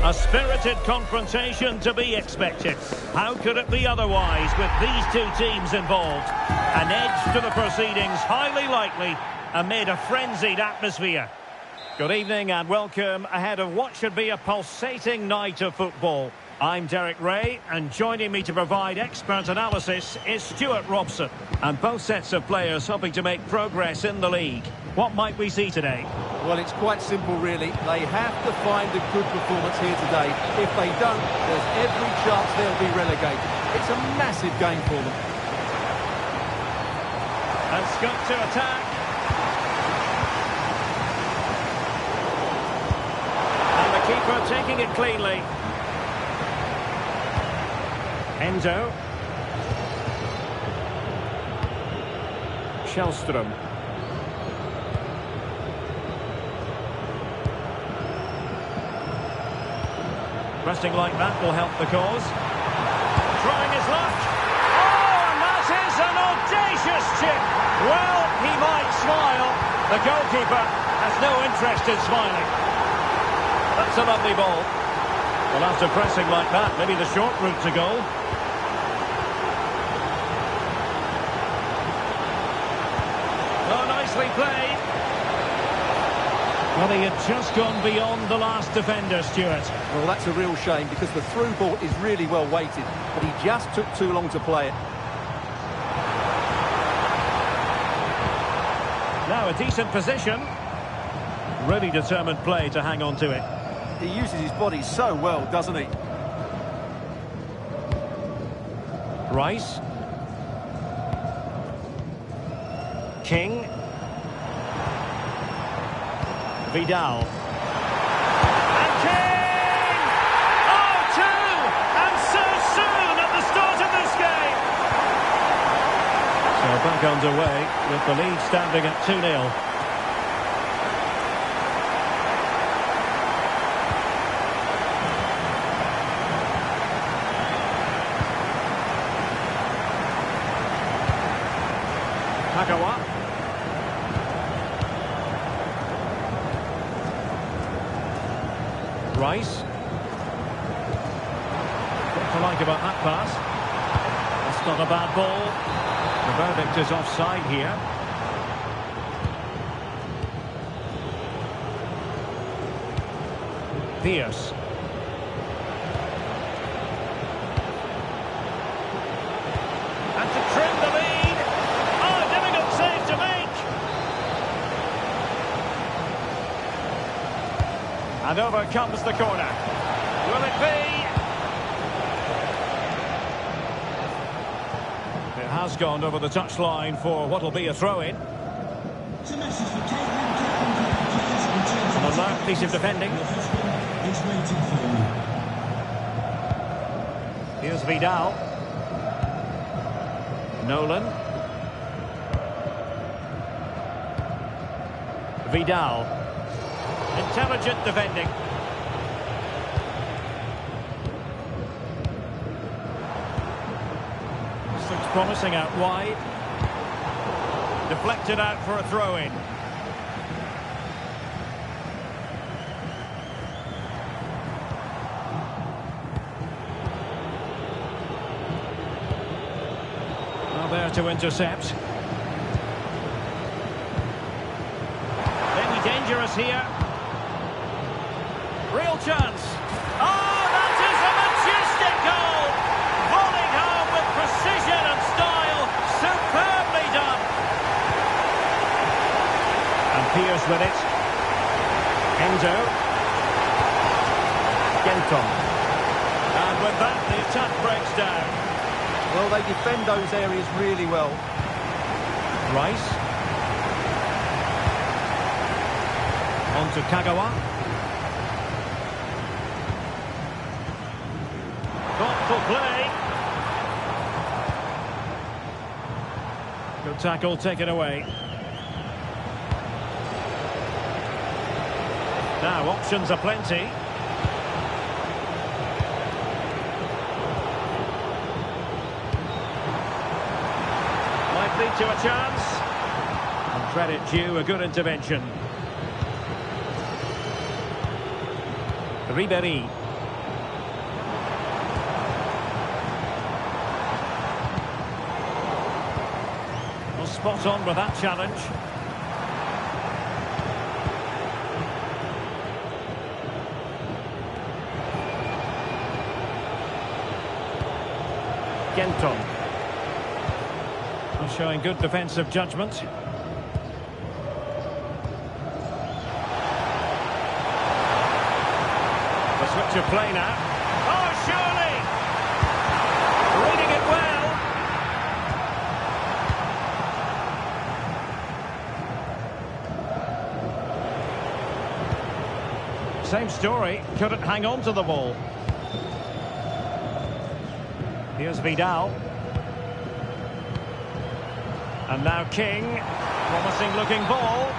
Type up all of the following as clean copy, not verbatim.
A spirited confrontation to be expected. How could it be otherwise with these two teams involved? An edge to the proceedings, highly likely, amid a frenzied atmosphere. Good evening and welcome ahead of what should be a pulsating night of football. I'm Derek Ray, and joining me to provide expert analysis is Stuart Robson. And both sets of players hoping to make progress in the league. What might we see today? Well, it's quite simple, really. They have to find a good performance here today. If they don't, there's every chance they'll be relegated. It's a massive game for them. And Scott to attack. And the keeper taking it cleanly. Enzo. Shellstrom. Resting like that will help the cause. Trying his luck. Oh, and that is an audacious chip. Well, he might smile. The goalkeeper has no interest in smiling. That's a lovely ball. Well, after pressing like that, maybe the short route to goal. Oh, nicely played. Well, he had just gone beyond the last defender, Stuart. Well, that's a real shame because the through ball is really well weighted, but he just took too long to play it. Now a decent position. Really determined play to hang on to it. He uses his body so well, doesn't he? Rice. King. Vidal. And King! Oh, two! And so soon at the start of this game! So back underway with the lead standing at 2-0. Kagawa. Rice. What to like about that pass? That's not a bad ball. The verdict is offside here. Pierce. And to trim the lead. Oh, difficult save to make. And over comes the corner. Will it be? It has gone over the touchline for what will be a throw-in. An alert piece of defending. Here's Vidal. Nolan. Vidal. Intelligent defending. This looks promising out wide. Deflected out for a throw-in. Well, there to intercept. Maybe dangerous here. Real chance. Oh, that is a majestic goal. Volleyed home with precision and style. Superbly done. And Pierce with it. Enzo. Genton. And with that, the attack breaks down. Well, they defend those areas really well. Rice. On to Kagawa. Thoughtful play. Good tackle taken away. Now options are plenty. Might lead to a chance. And credit due, a good intervention. Ribéry. spot on with that challenge. Genton. Showing good defensive judgment. The switch of play now. Oh, surely! Reading it well. Same story. Couldn't hang on to the ball. Here's Vidal. And now King. Promising looking ball.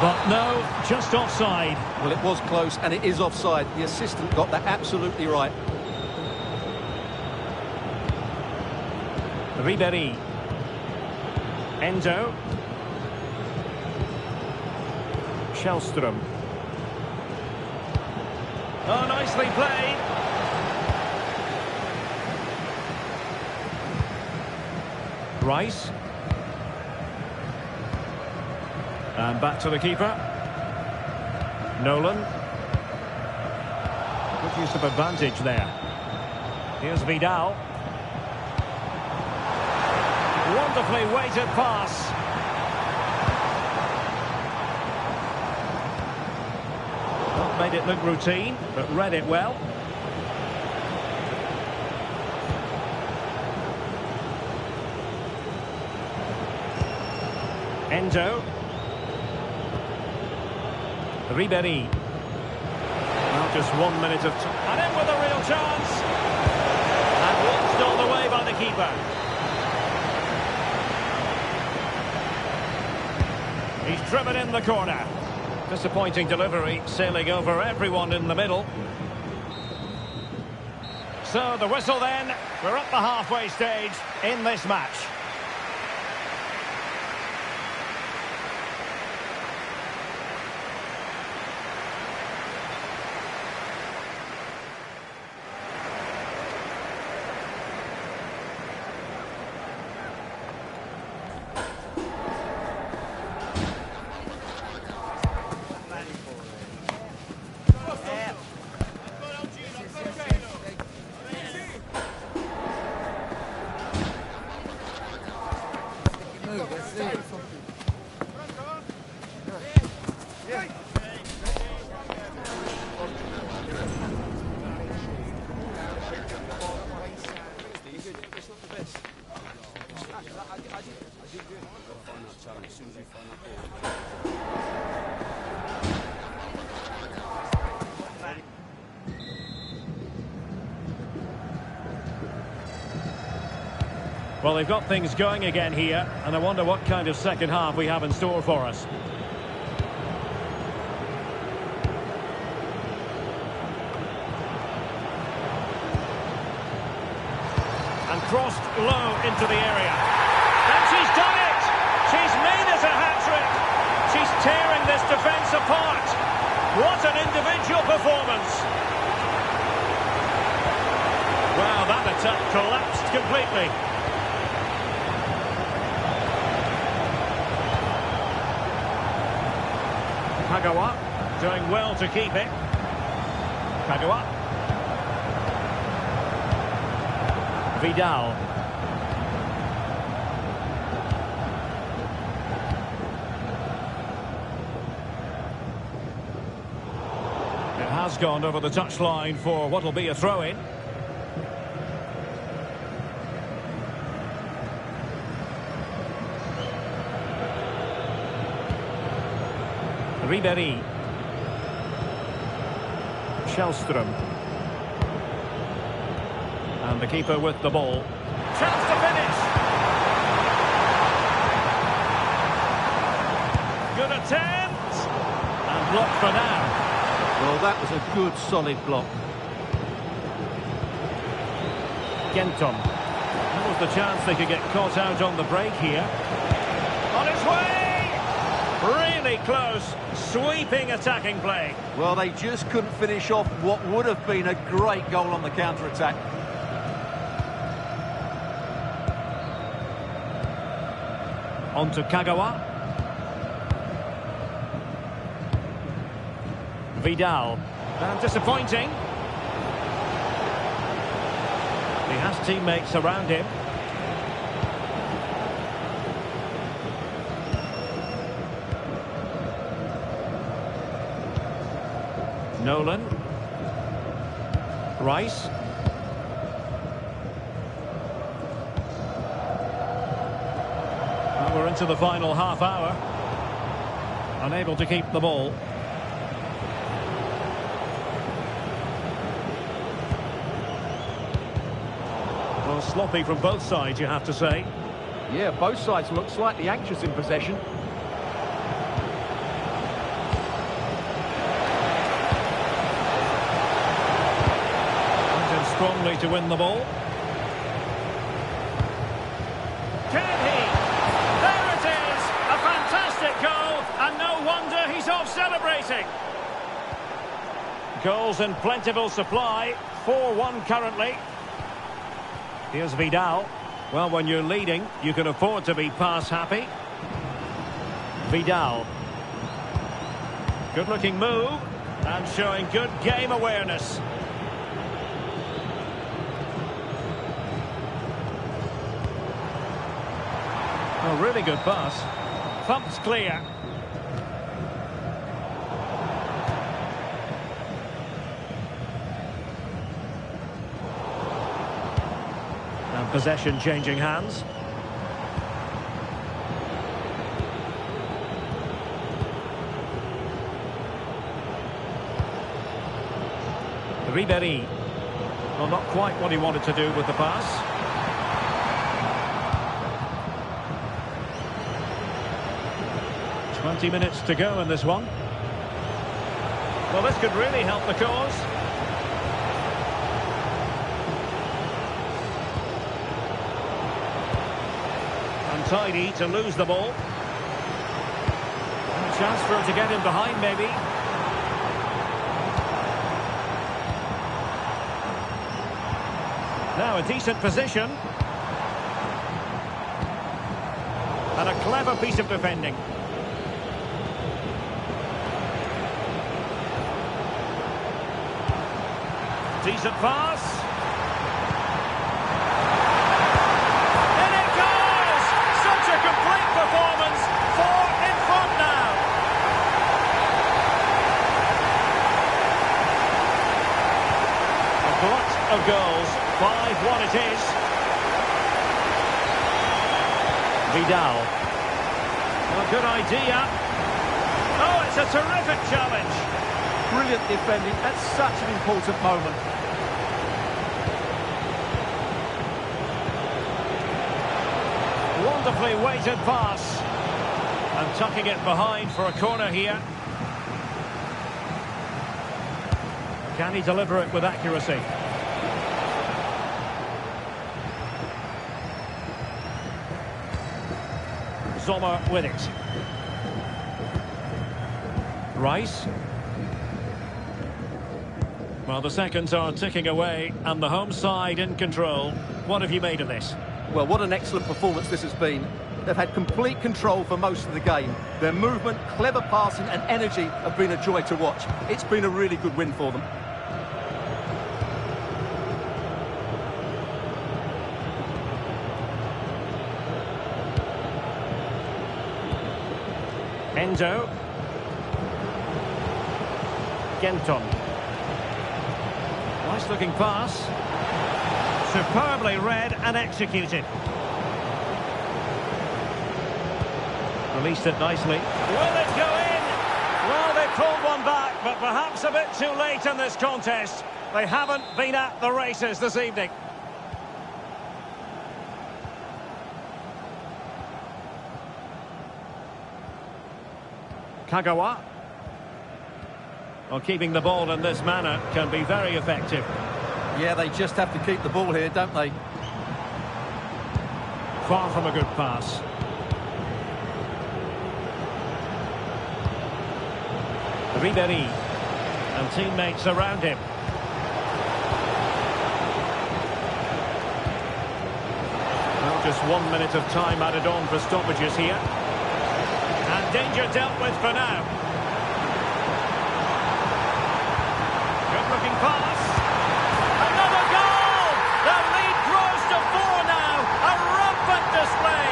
But no, just offside. Well, it was close and it is offside. The assistant got that absolutely right. Ribéry. Endo. Shellstrom. Oh, nicely played. Rice. And back to the keeper. Nolan. Good use of advantage there. Here's Vidal. Wonderfully weighted pass. Not made it look routine, but read it well. Endo. Ribéry. Well, just 1 minute of time. And in with a real chance. And watched all the way by the keeper. He's driven in the corner. Disappointing delivery, sailing over everyone in the middle. So the whistle then. We're at the halfway stage in this match. Well, they've got things going again here, and I wonder what kind of second half we have in store for us. And crossed low into the area. And she's done it! She's made it a hat-trick! She's tearing this defence apart! What an individual performance! Wow, that attack collapsed completely. Kagawa doing well to keep it. Kagawa. Vidal. It has gone over the touchline for what will be a throw-in. Ribéry. Shellstrom. And the keeper with the ball. Chance to finish! Good attempt! And blocked for now. Well, that was a good, solid block. Genton. That was the chance they could get caught out on the break here. On its way! Really close, sweeping attacking play. Well, they just couldn't finish off what would have been a great goal on the counter-attack. On to Kagawa. Vidal. And disappointing. He has teammates around him. Nolan. Rice. Well, we're into the final half hour. Unable to keep the ball. Well, sloppy from both sides, you have to say. Yeah, both sides look slightly anxious in possession. Strongly to win the ball. Can he? There it is! A fantastic goal, and no wonder he's off celebrating. Goals in plentiful supply. 4-1 currently. Here's Vidal. Well, when you're leading, you can afford to be pass happy. Vidal. Good-looking move, and showing good game awareness. A really good pass. Thumped clear. And possession changing hands. Ribéry. Well, not quite what he wanted to do with the pass. Twenty minutes to go in this one. Well, this could really help the cause. Untidy to lose the ball. And a chance for him to get in behind, maybe. Now a decent position. And a clever piece of defending. Decent pass. In it goes! Such a complete performance. 4 in front now. A glut of goals. 5-1 it is. Vidal. Well, good idea. Oh, it's a terrific challenge. Brilliant defending at such an important moment. Wonderfully weighted pass. And tucking it behind for a corner here. Can he deliver it with accuracy? Sommer with it. Rice. Well, the seconds are ticking away and the home side in control. What have you made of this? Well, what an excellent performance this has been. They've had complete control for most of the game. Their movement, clever passing and energy have been a joy to watch. It's been a really good win for them. Endo. Genton. Nice looking pass. Superbly read and executed. Released it nicely. Will it go in? Well, they pulled one back, but perhaps a bit too late in this contest. They haven't been at the races this evening. Kagawa. Well, keeping the ball in this manner can be very effective. Yeah, they just have to keep the ball here, don't they? Far from a good pass. Ribéry. And teammates around him. Well, Just 1 minute of time added on for stoppages here. And danger dealt with for now. Good-looking pass. Another goal! The lead grows to 4 now. A rampant display.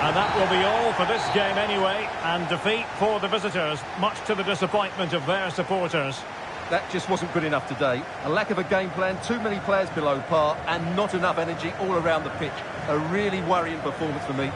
And that will be all for this game anyway, and defeat for the visitors, much to the disappointment of their supporters. That just wasn't good enough today. A lack of a game plan, too many players below par, and not enough energy all around the pitch. A really worrying performance for me.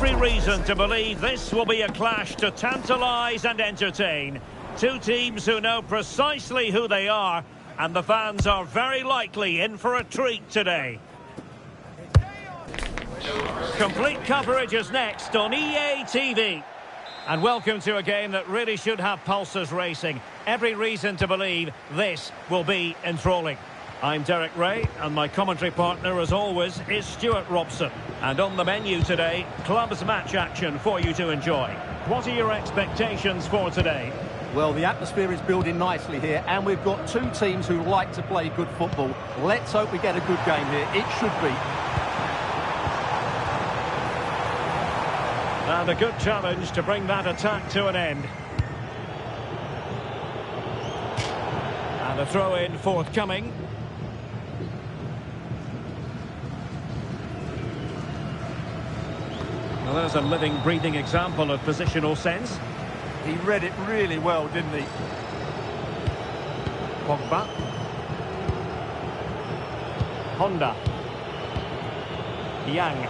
every reason to believe this will be a clash to tantalise and entertain. Two teams who know precisely who they are, and the fans are very likely in for a treat today. Complete coverage is next on EA TV. And welcome to a game that really should have pulses racing. Every reason to believe this will be enthralling. I'm Derek Ray, and my commentary partner, as always, is Stuart Robson. And on the menu today, clubs match action for you to enjoy. What are your expectations for today? Well, the atmosphere is building nicely here, and we've got two teams who like to play good football. Let's hope we get a good game here. It should be. And a good challenge to bring that attack to an end. And a throw-in forthcoming. Well, there's a living, breathing example of positional sense. He read it really well, didn't he? Pogba. Honda. Yang.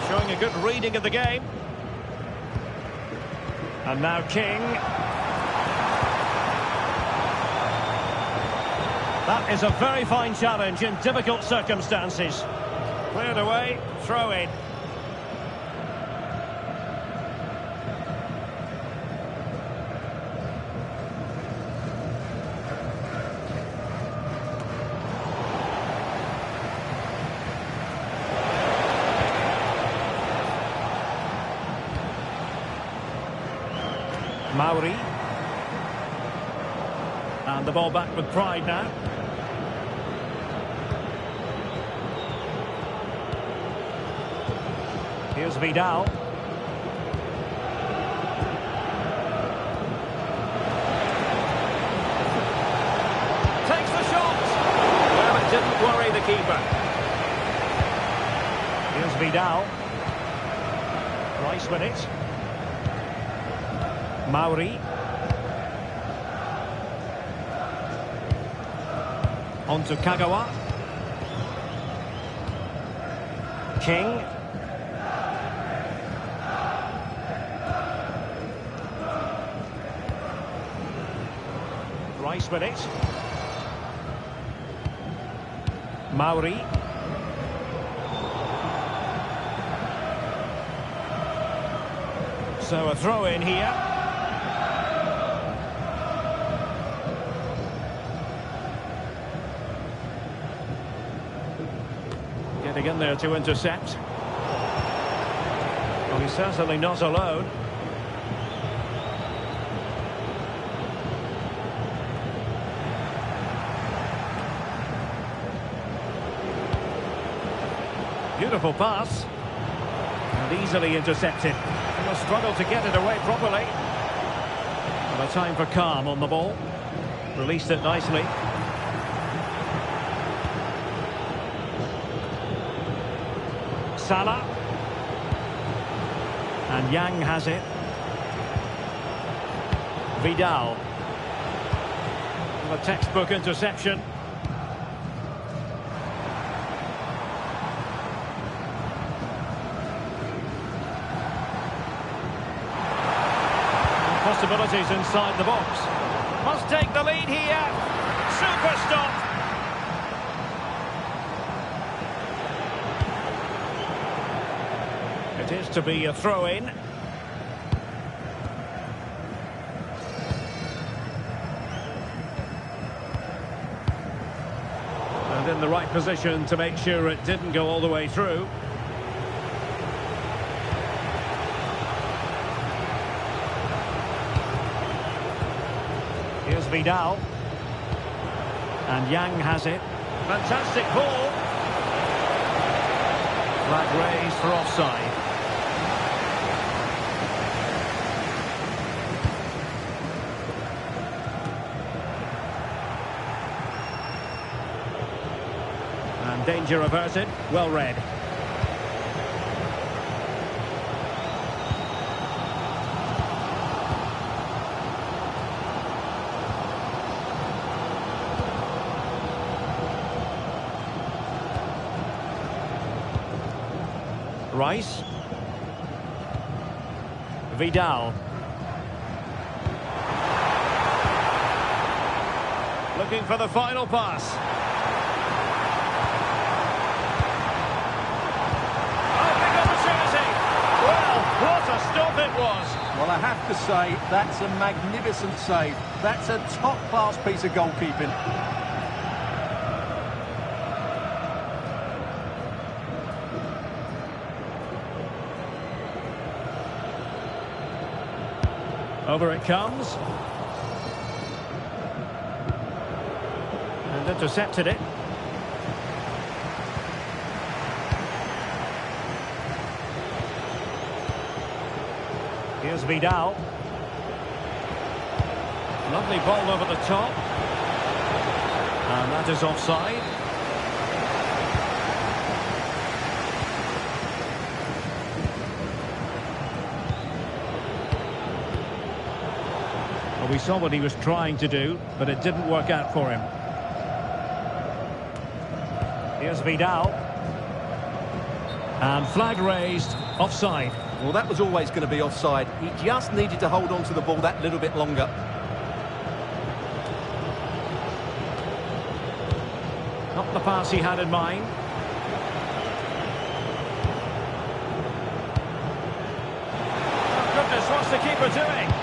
Showing a good reading of the game. And now King. That is a very fine challenge in difficult circumstances. Cleared away, throw in. Mauri. And the ball back with pride now. Here's Vidal. Takes the shot. Well, it didn't worry the keeper. Here's Vidal. Rice with it. Mauri. On to Kagawa. King. Rice with it. Mauri. So a throw in here. Getting in there to intercept. Well, he's certainly not alone. Beautiful pass. And easily intercepted. He will struggle to get it away properly. And a time for calm on the ball. Released it nicely. Salah. And Yang has it. Vidal. And a textbook interception. Possibilities inside the box. Must take the lead here. Super stop. It is to be a throw-in. And in the right position to make sure it didn't go all the way through. Here's Vidal. And Yang has it. Fantastic ball. Flag raised for offside. And danger averted. Well read. Rice. Vidal. Looking for the final pass. Oh, big opportunity. Well, what a stop it was. Well, I have to say, that's a magnificent save. That's a top-class piece of goalkeeping. Over it comes. And intercepted it. Here's Vidal. Lovely ball over the top. And that is offside. Well, we saw what he was trying to do, but it didn't work out for him. Here's Vidal. And flag raised, offside. Well, that was always going to be offside. He just needed to hold on to the ball that little bit longer. Not the pass he had in mind. Oh, goodness, what's the keeper doing?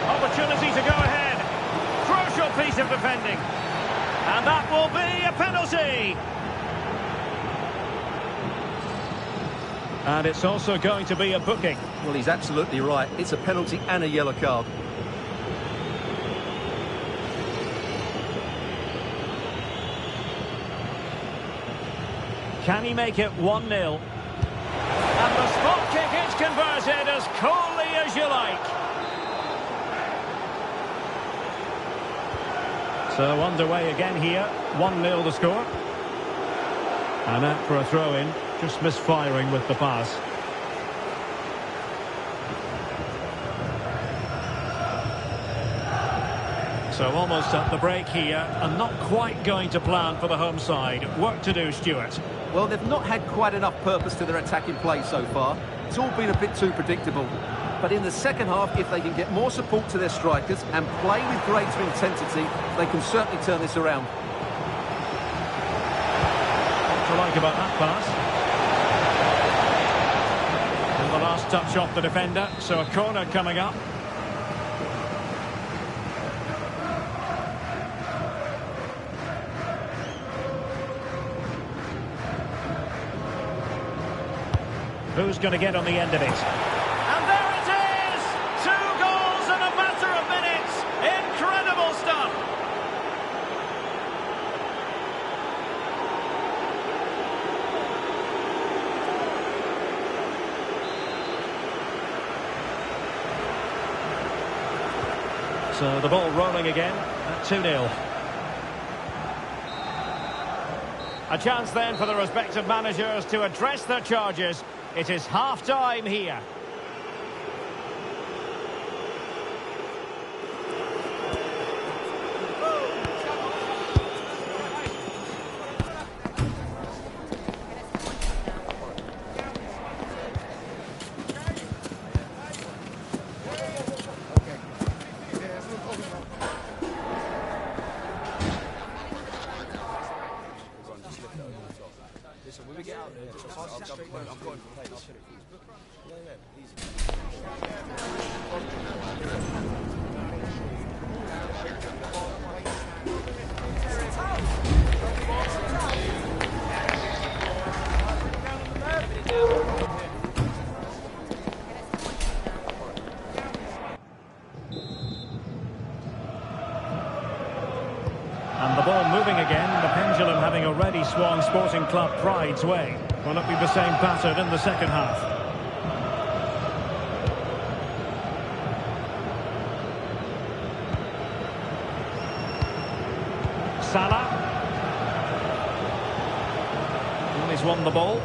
Opportunity to go ahead. Crucial piece of defending. And that will be a penalty. And it's also going to be a booking. Well, he's absolutely right. It's a penalty and a yellow card. Can he make it 1-0? And the spot kick is converted as coolly as you like. So underway again here. 1-0 the score. And out for a throw-in. Just misfiring with the pass. So almost at the break here, and not quite going to plan for the home side. Work to do, Stuart. Well, they've not had quite enough purpose to their attacking play so far. It's all been a bit too predictable. But in the second half, if they can get more support to their strikers and play with greater intensity, they can certainly turn this around. What to like about that pass? And the last touch off the defender, so a corner coming up. Who's going to get on the end of it? And there it is! 2 goals in a matter of minutes! Incredible stuff! So the ball rolling again at 2-0. A chance then for the respective managers to address their charges. It is half-time here. And the ball moving again, the pendulum having already swung Sporting Club Pride's way. Will it be the same pattern in the second half? Salah. And he's won the ball.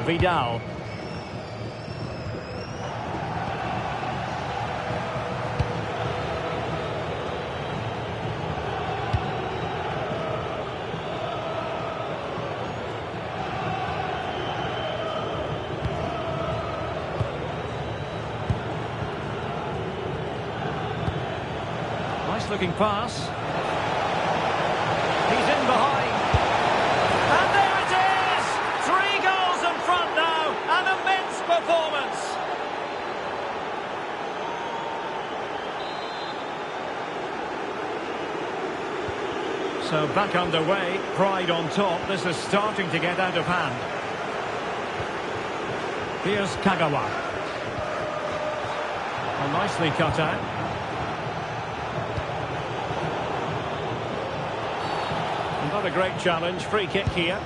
Vidal. looking pass. He's in behind. And there it is! 3 goals in front now. An immense performance. So back underway, pride on top. This is starting to get out of hand. Here's Kagawa. Well, nicely cut out. Not a great challenge. Free kick here.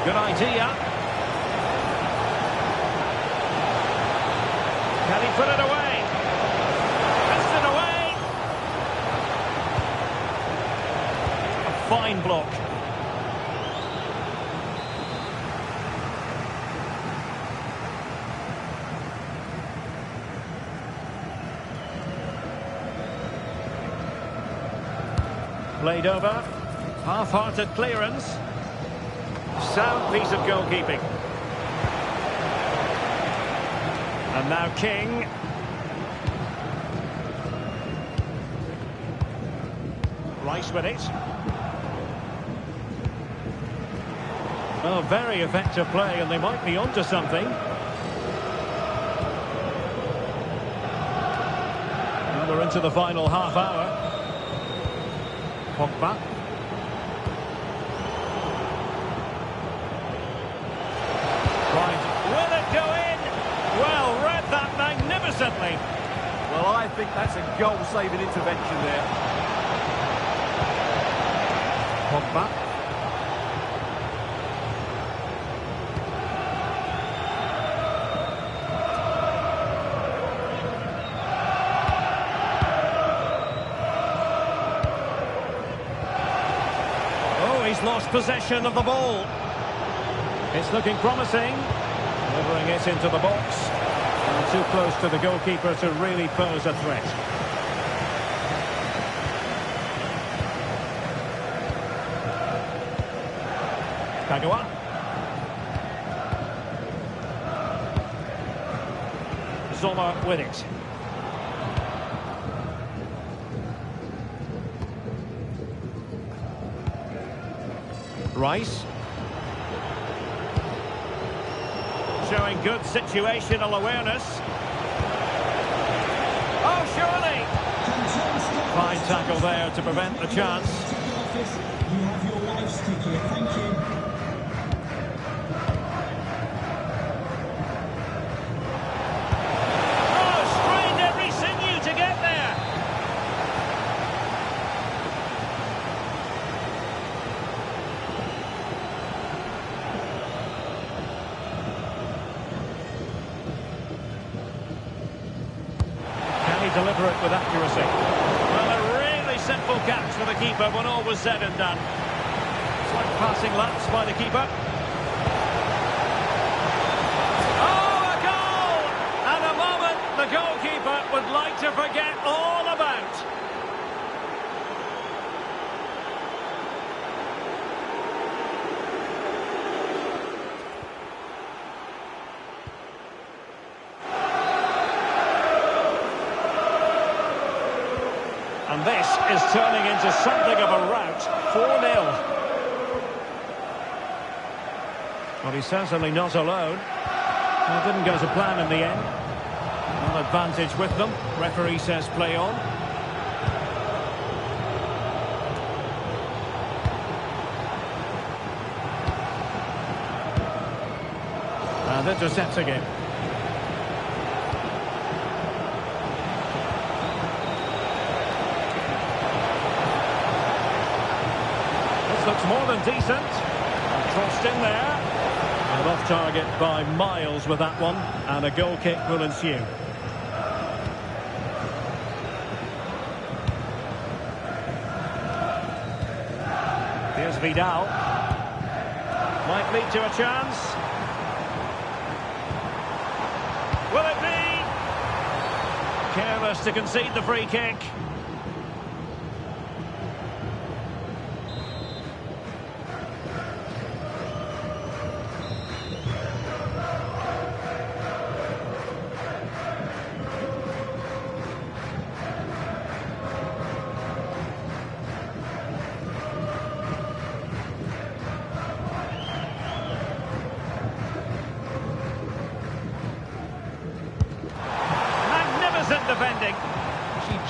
Good idea. Can he put it away? Pressed it away. A fine block. Played over. Half-hearted clearance. Sound piece of goalkeeping. And now King. Rice with it. Well, very effective play, and they might be onto something. And we're into the final half hour. Pogba. Right. Will it go in? Well, read that magnificently. Well, I think that's a goal-saving intervention there. Pogba. Lost possession of the ball. It's looking promising. Delivering it into the box. And too close to the goalkeeper to really pose a threat. Kagawa. Zola with it. Rice. Showing good situational awareness. Oh, surely! Fine tackle there to prevent the chance. You have your wife's ticket. Thank you. Oh, strained every sinew to get there. Deliver it with accuracy. Well, a really simple catch for the keeper when all was said and done. It's like passing laps by the keeper. Oh, a goal! And a moment the goalkeeper would like to forget all about. And this is turning into something of a rout. 4-0. Well, he's certainly not alone. Well, it didn't go to plan in the end. An advantage with them. Referee says play on. And intercepting it. Looks more than decent. And crossed in there. And off target by miles with that one. And a goal kick will ensue. Here's Vidal. Might lead to a chance. Will it be? Careless to concede the free kick.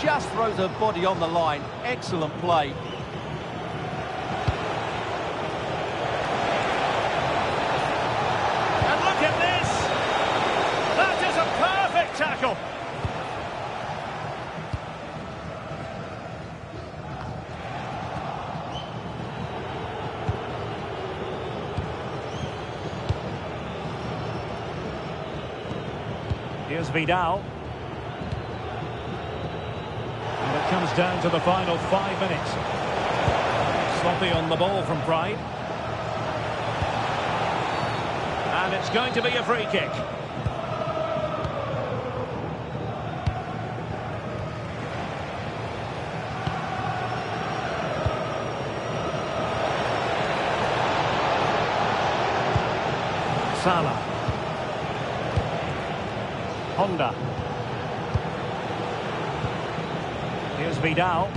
just throws her body on the line. Excellent play. And look at this! That is a perfect tackle! Here's Vidal. And it comes down to the final 5 minutes. Sloppy on the ball from Pride. And it's going to be a free kick. Salah. Honda. Here's Vidal.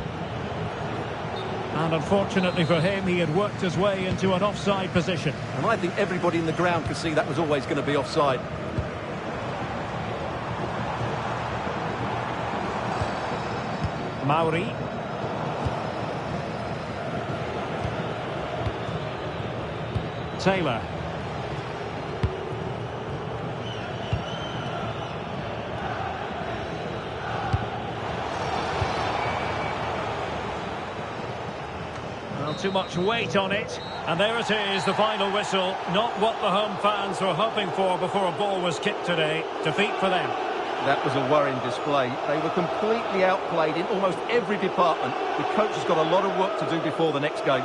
And unfortunately for him, he had worked his way into an offside position. And I think everybody in the ground could see that was always going to be offside. Mauri. Taylor. Too much weight on it, and there it is, the final whistle. Not what the home fans were hoping for before a ball was kicked today. Defeat for them. That was a worrying display. They were completely outplayed in almost every department. The coach has got a lot of work to do before the next game.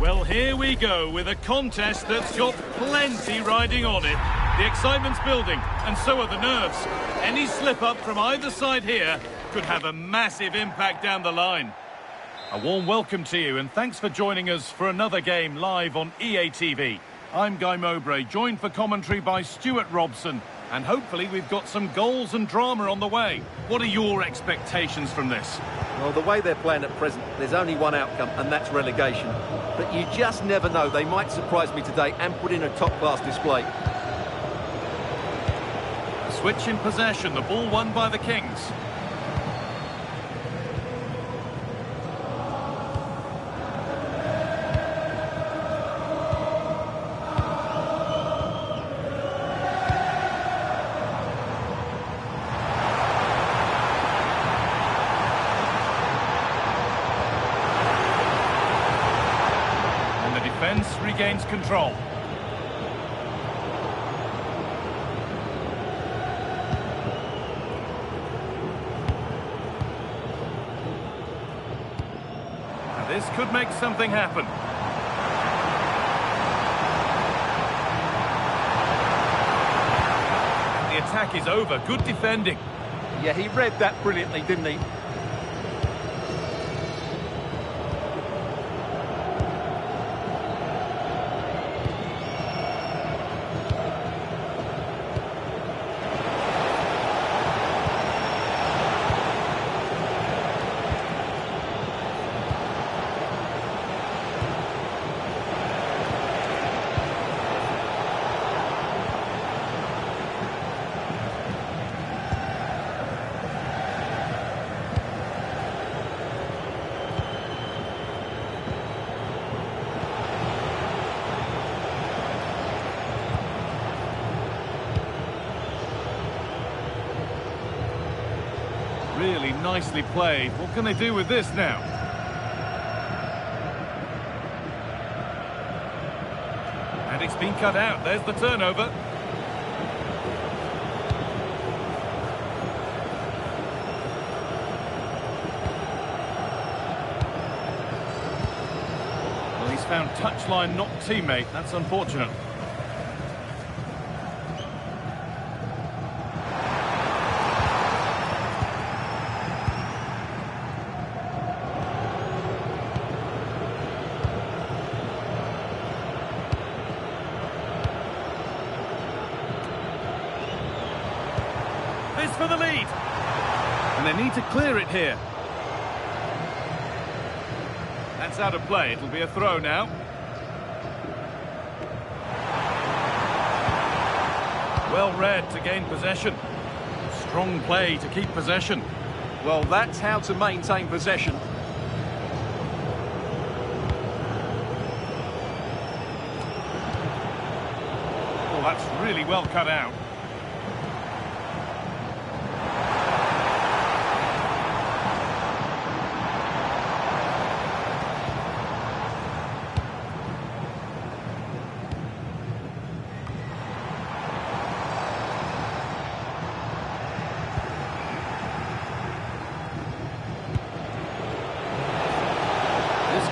Well, here we go with a contest that's got plenty riding on it. The excitement's building, and so are the nerves. Any slip-up from either side here could have a massive impact down the line. A warm welcome to you, and thanks for joining us for another game live on EA TV. I'm Guy Mowbray, joined for commentary by Stuart Robson, and hopefully we've got some goals and drama on the way. What are your expectations from this? Well, the way they're playing at present, there's only one outcome, and that's relegation. But you just never know. They might surprise me today and put in a top-class display. Switch in possession, the ball won by the Kings. Regains control. And this could make something happen. And the attack is over. Good defending. Yeah, he read that brilliantly, didn't he? Really nicely played. What can they do with this now? And it's been cut out. There's the turnover. Well, he's found touchline, not teammate. That's unfortunate. For the lead, and they need to clear it here. That's out of play. It'll be a throw now. Well read to gain possession. Strong play to keep possession. Well, that's how to maintain possession. Oh, that's really well cut out.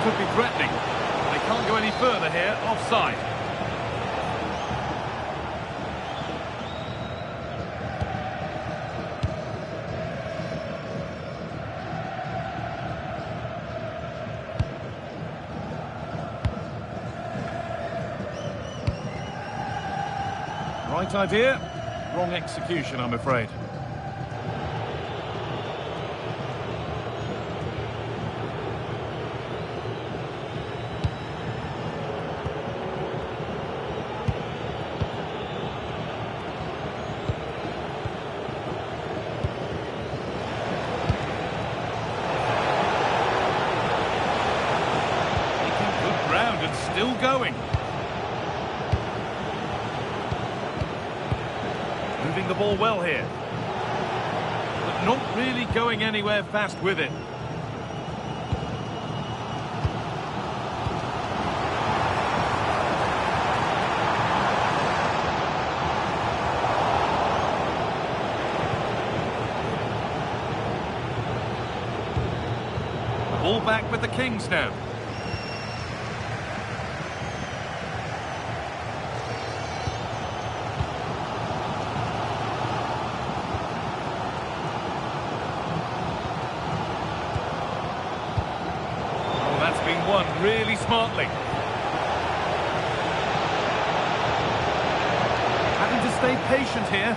Could be threatening. They can't go any further here. Offside. Right idea, wrong execution, I'm afraid. Still going. Moving the ball well here. But not really going anywhere fast with it. The ball back with the Kings now. smartly. Having to stay patient here.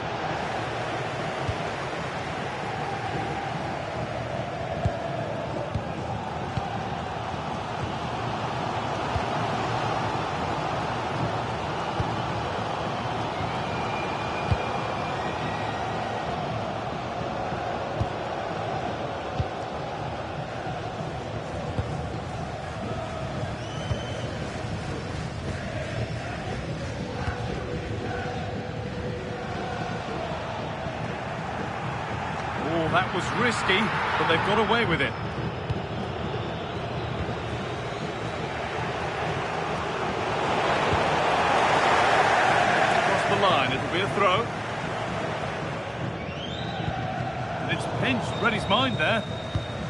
That was risky, but they've got away with it. Across the line, it'll be a throw. And it's pinched Reddy's mind there.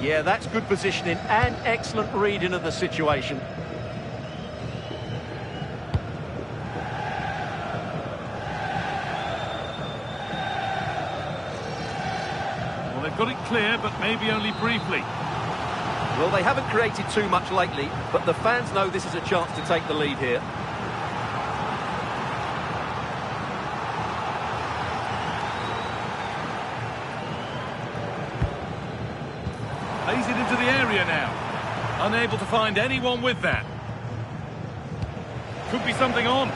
Yeah, that's good positioning and excellent reading of the situation. They've got it clear, but maybe only briefly. Well, they haven't created too much lately, but the fans know this is a chance to take the lead here. Plays it into the area now. Unable to find anyone with that. Could be something on.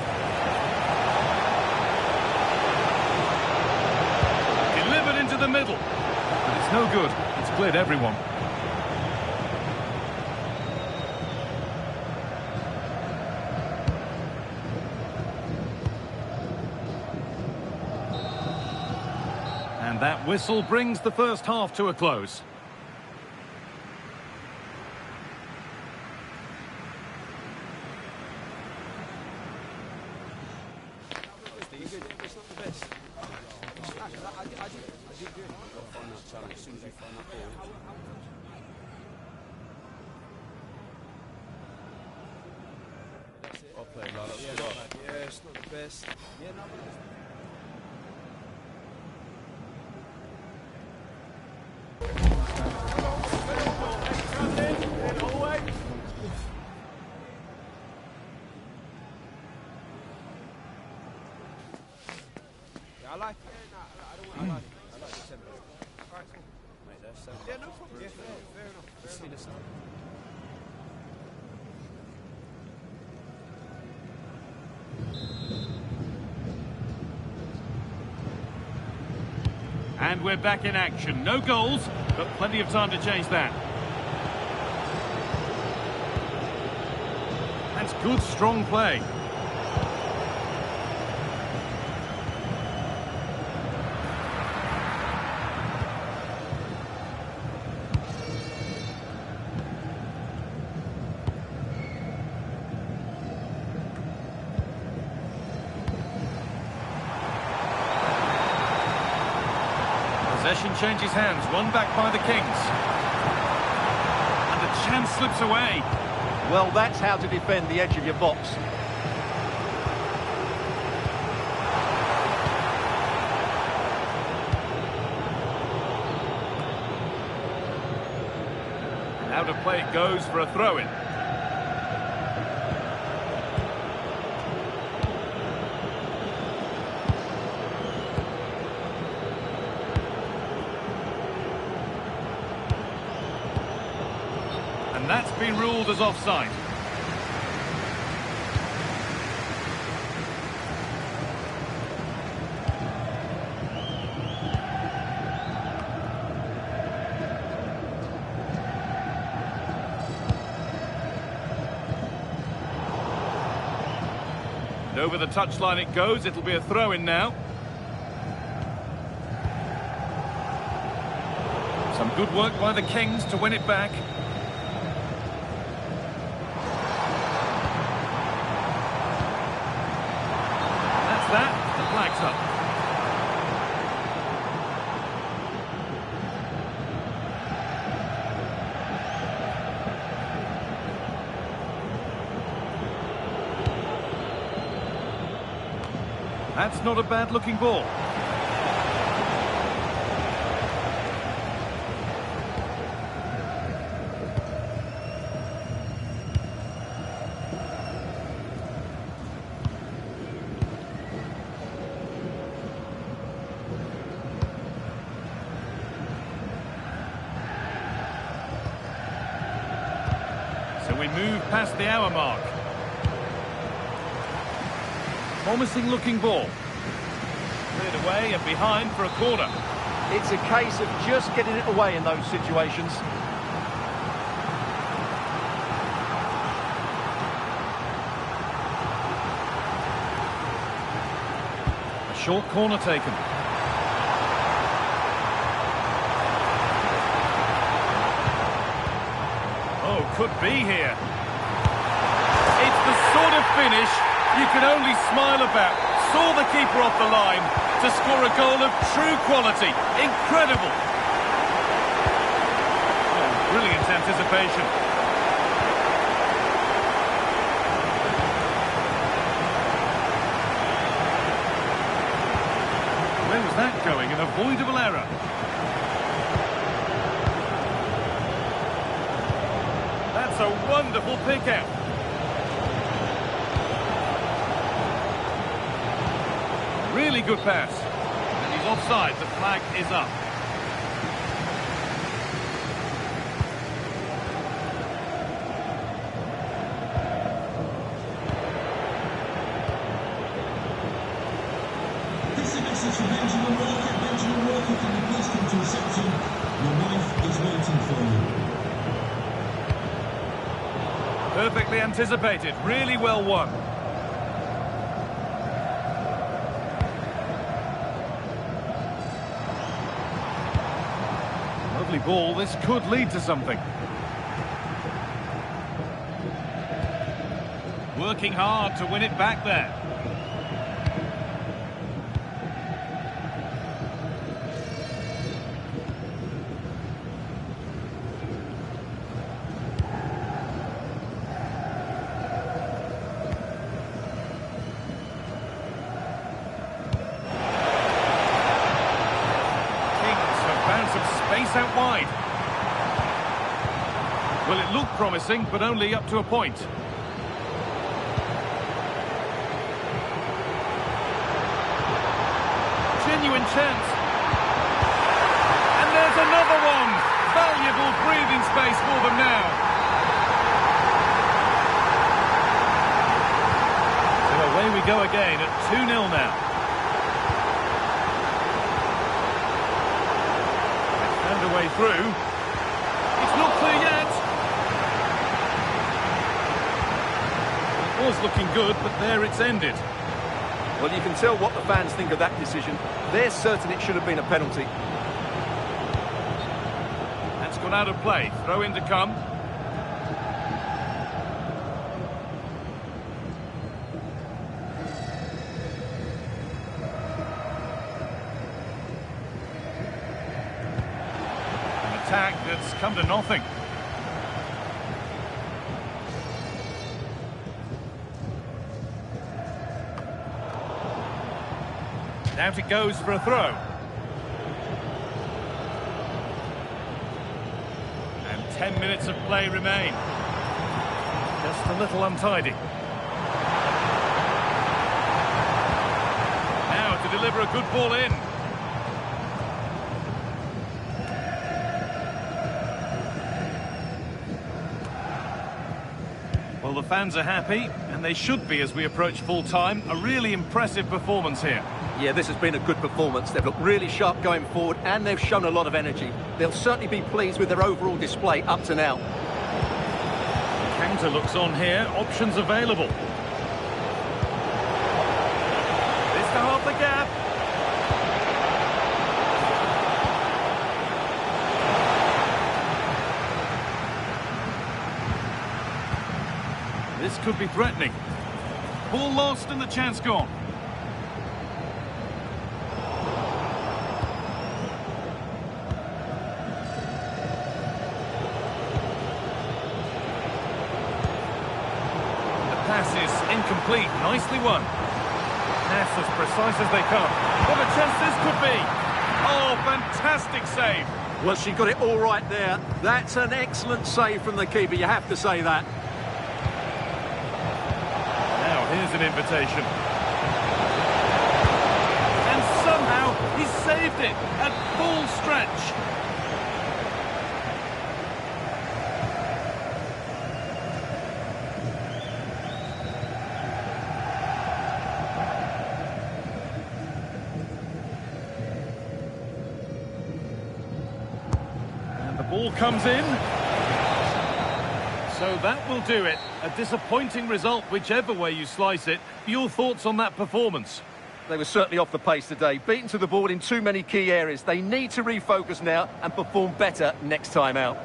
Delivered into the middle. But it's no good. It's cleared everyone. And that whistle brings the first half to a close. It's not the best. Yeah, no, I like it. I like the tempo. Alright, cool. Mate, that's so yeah, no problem. Yeah, fair enough. Fair enough. And we're back in action. No goals, but plenty of time to change that. That's good, strong play. Possession changes hands, won back by the Kings. And the chance slips away. Well, that's how to defend the edge of your box. Out of play it goes for a throw-in. And that's been ruled as offside. And over the touchline it goes. It'll be a throw-in now. Some good work by the Kings to win it back. That, the flag's up. That's not a bad looking ball. we move past the hour mark. Promising looking ball. Cleared away and behind for a corner. It's a case of just getting it away in those situations. A short corner taken. Oh, could be here. It's the sort of finish you can only smile about. Saw the keeper off the line to score a goal of true quality. Incredible. Oh, brilliant anticipation. Where was that going? An avoidable error. That's a wonderful pick-out. Really good pass. And he's offside. The flag is up. This is a message from Benjamin Walker. Benjamin Walker, can you please come to reception? Your wife is waiting for you. Perfectly anticipated. Really well won. Lovely ball. This could lead to something. Working hard to win it back there. Out wide. Well, it looked promising, but only up to a point. Genuine chance. And there's another one. Valuable breathing space for them now. So away we go again at 2-0 now. Way through. It's not clear yet. It was looking good, but there it's ended. Well, you can tell what the fans think of that decision. They're certain it should have been a penalty. That's gone out of play. Throw in to come. Attack that's come to nothing. Out it goes for a throw. And 10 minutes of play remain. Just a little untidy. Now to deliver a good ball in. Well, the fans are happy, and they should be as we approach full-time. A really impressive performance here. Yeah, this has been a good performance. They've looked really sharp going forward, and they've shown a lot of energy. They'll certainly be pleased with their overall display up to now. Counter looks on here. Options available. This to half the gap. This could be threatening. Ball lost and the chance gone. The pass is incomplete. Nicely won. Pass as precise as they come. What a chance this could be. Oh, fantastic save. Well, she got it all right there. That's an excellent save from the keeper, you have to say that. Here's an invitation. And somehow he saved it at full stretch. ball comes in. So that will do it. A disappointing result, whichever way you slice it. Your thoughts on that performance? They were certainly off the pace today, beaten to the ball in too many key areas. They need to refocus now and perform better next time out.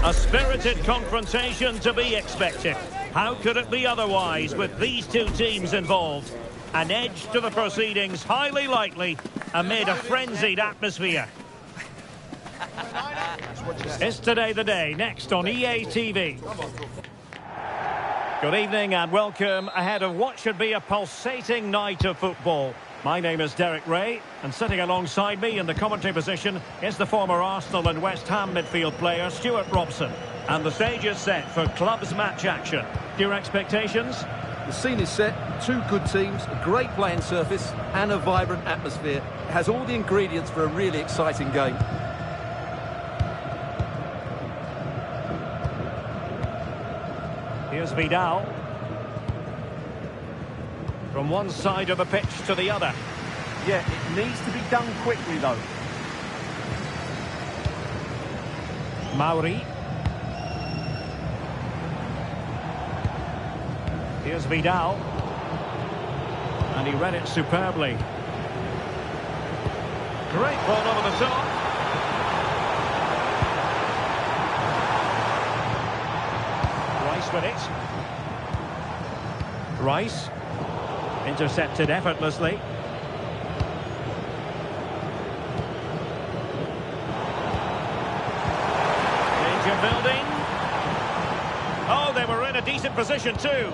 A spirited confrontation to be expected. How could it be otherwise with these two teams involved? An edge to the proceedings, highly likely, amid a frenzied atmosphere. Is Today the Day, next on EA TV. Good evening and welcome ahead of what should be a pulsating night of football. My name is Derek Ray, and sitting alongside me in the commentary position is the former Arsenal and West Ham midfield player Stuart Robson. And the stage is set for clubs match action. Your expectations? The scene is set, two good teams, a great playing surface and a vibrant atmosphere. It has all the ingredients for a really exciting game. Here's Vidal. From one side of the pitch to the other. Yeah, it needs to be done quickly though. Mauri. Here's Vidal. And he read it superbly. Great ball over the top. Rice with it. Rice. Intercepted effortlessly. Danger building. Oh, they were in a decent position too.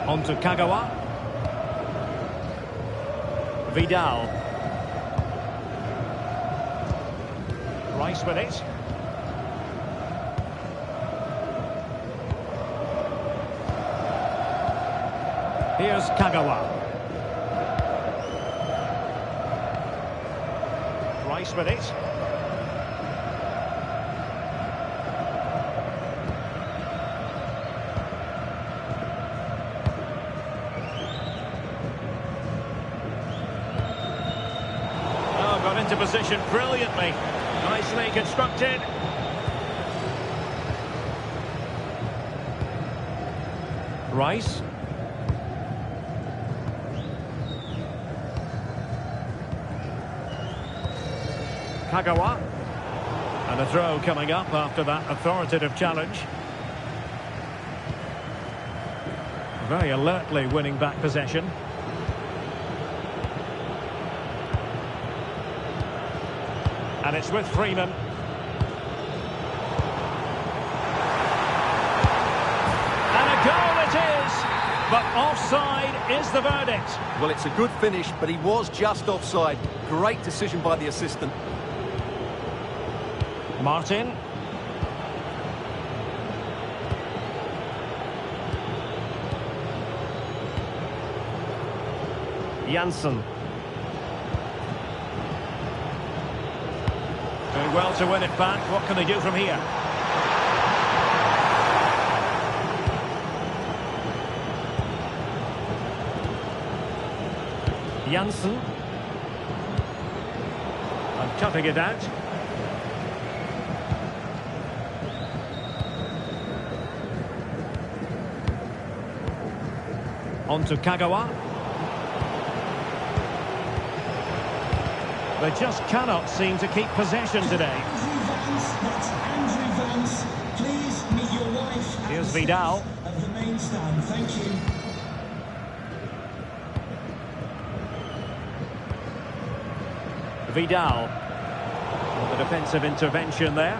On to Kagawa. Vidal. Rice with it. Here's Kagawa. Rice with it. Oh, got into position brilliantly. Nicely constructed. Rice. Kagawa. And a throw coming up after that authoritative challenge. Very alertly winning back possession. And it's with Freeman. And a goal it is! But offside is the verdict. Well, it's a good finish, but he was just offside. Great decision by the assistant. Martin. Janssen. Doing well to win it back. What can they do from here? Janssen. And cutting it out. On to Kagawa. They just cannot seem to keep possession today. Andrew Vance, that's Andrew Vance. Please meet your wife. at Here's the Vidal. front Of the main stand. Thank you. Vidal. The defensive intervention there.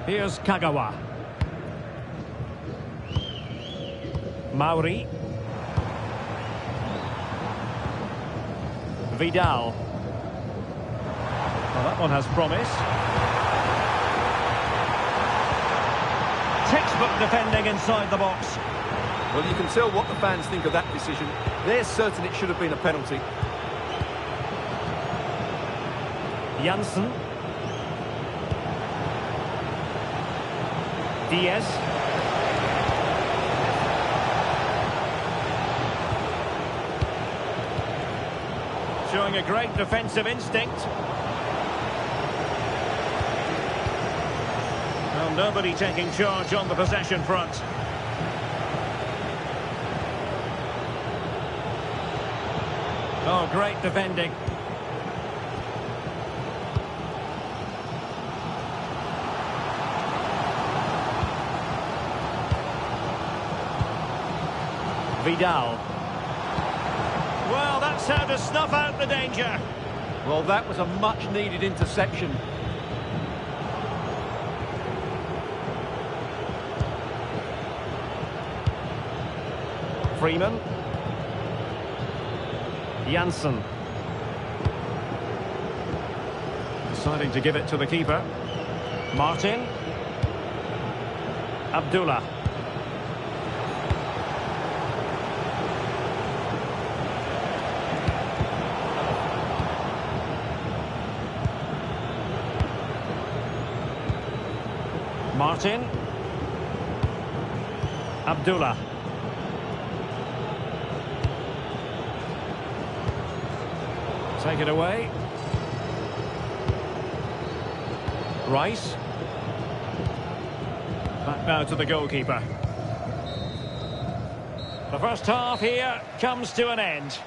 Here's Kagawa. Mauri. Vidal. Well, that one has promise. Textbook defending inside the box. Well, you can tell what the fans think of that decision. They're certain it should have been a penalty. Janssen. Diaz. showing a great defensive instinct. Well, nobody taking charge on the possession front. Oh, great defending. Vidal. Well, that's how to snuff out the danger. Well, that was a much-needed interception. Freeman. Janssen. Deciding to give it to the keeper. Martin. Abdullah. Martin. Abdullah. Take it away. Rice. Back now to the goalkeeper. The first half here comes to an end.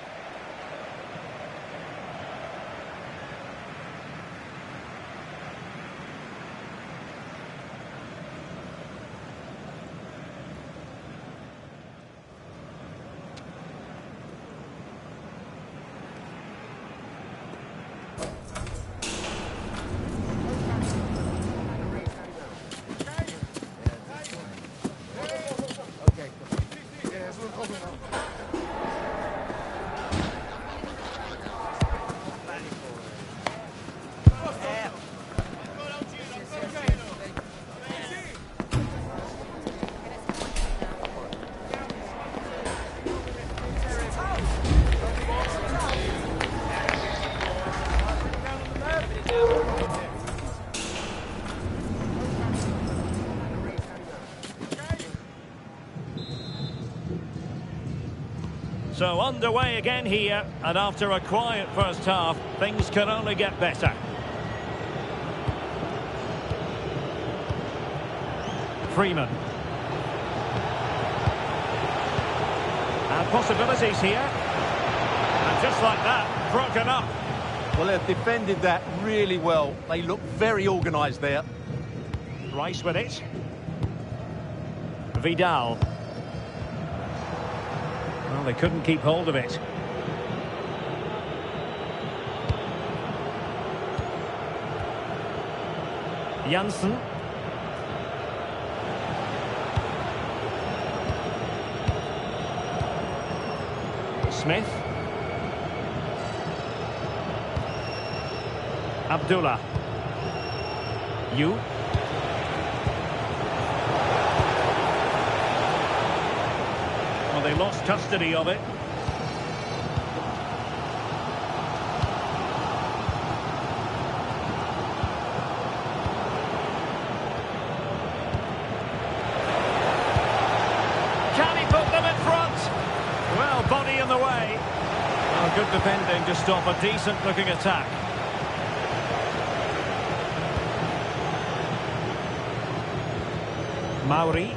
So underway again here, and after a quiet first half, things can only get better. Freeman. And possibilities here. And just like that, broken up. Well, they've defended that really well. They look very organised there. Rice with it. Vidal. Well, they couldn't keep hold of it. Janssen. Smith. Abdullah. You. Well, they lost custody of it. Can he put them in front? Well, body in the way. Well, good defending to stop a decent-looking attack. Mauri.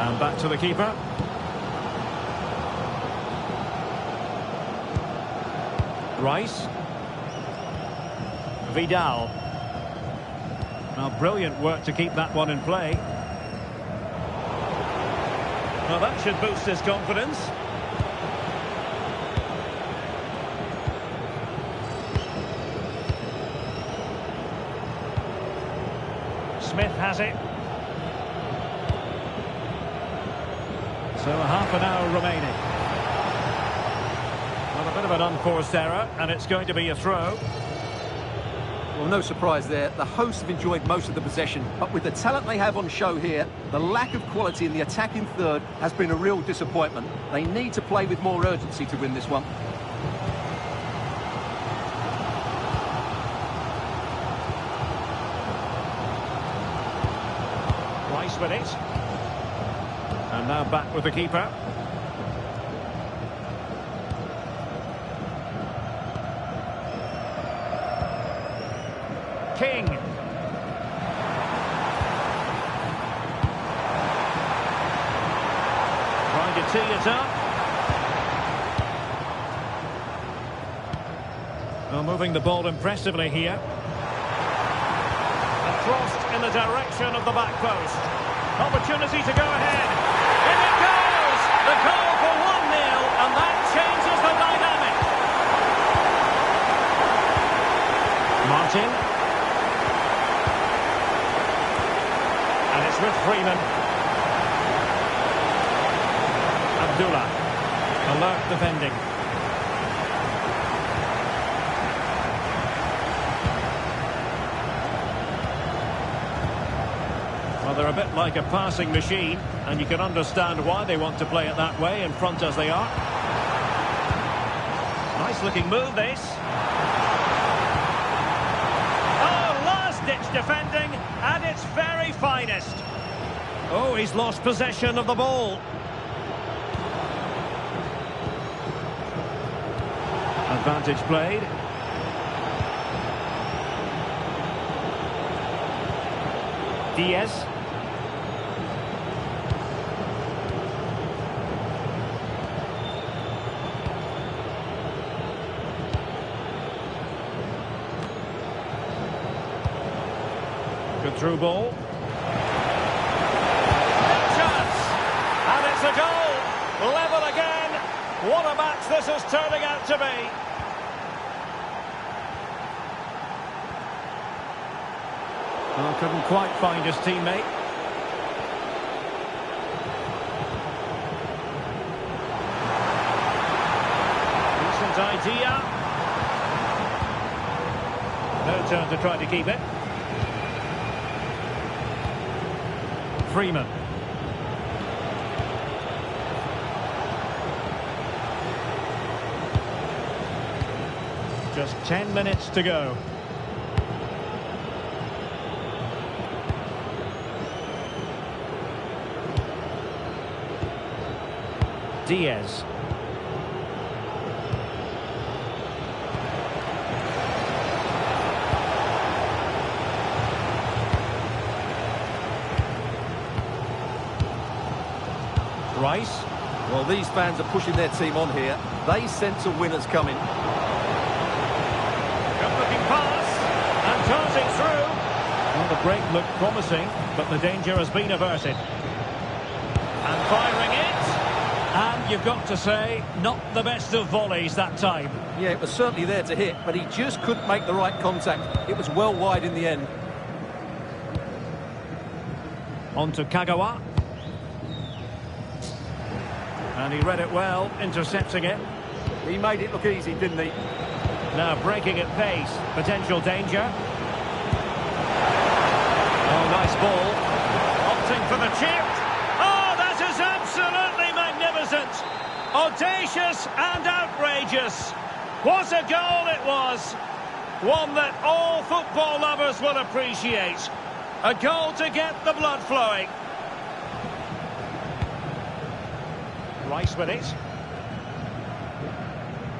And back to the keeper. Rice. Vidal. Well, brilliant work to keep that one in play. Well, that should boost his confidence. Smith has it. So a half an hour remaining. Well, a bit of an unforced error, and it's going to be a throw. Well, no surprise there. The hosts have enjoyed most of the possession, but with the talent they have on show here, the lack of quality in the attacking third has been a real disappointment. They need to play with more urgency to win this one. Rice with it. And now back with the keeper. King. Trying to tee it up. Well, moving the ball impressively here. And crossed in the direction of the back post. Opportunity to go ahead. In it goes! The goal for 1-0, and that changes the dynamic. Martin. And it's with Freeman. Abdullah. Alert defending. Well, they're a bit like a passing machine, and you can understand why they want to play it that way, in front as they are. Nice looking move, this. Oh, last-ditch defending at its very finest. Oh, he's lost possession of the ball. Advantage played. Diaz. Good through ball. Chance! And it's a goal! Level again! What a match this is turning out to be! Well, couldn't quite find his teammate. Decent idea. No turn to try to keep it. Freeman. Just 10 minutes to go. Diaz. Rice. Well, these fans are pushing their team on here. They sense a winner's coming. Good-looking pass. And tossing through. Well, the break looked promising, but the danger has been averted. And firing it. And you've got to say, not the best of volleys that time. Yeah, it was certainly there to hit, but he just couldn't make the right contact. It was well wide in the end. On to Kagawa. And he read it well, intercepting it. He made it look easy, didn't he? Now breaking at pace. Potential danger. Oh, nice ball. Opting for the chip. Oh, that is absolutely magnificent. Audacious and outrageous. What a goal it was. One that all football lovers will appreciate. A goal to get the blood flowing. Rice with it.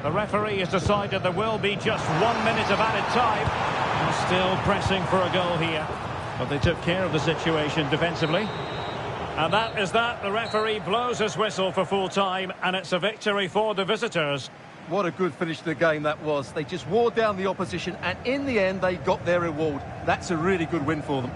The referee has decided there will be just 1 minute of added time. And still pressing for a goal here. But they took care of the situation defensively. And that is that. The referee blows his whistle for full time, and it's a victory for the visitors. What a good finish to the game that was. They just wore down the opposition, and in the end, they got their reward. That's a really good win for them.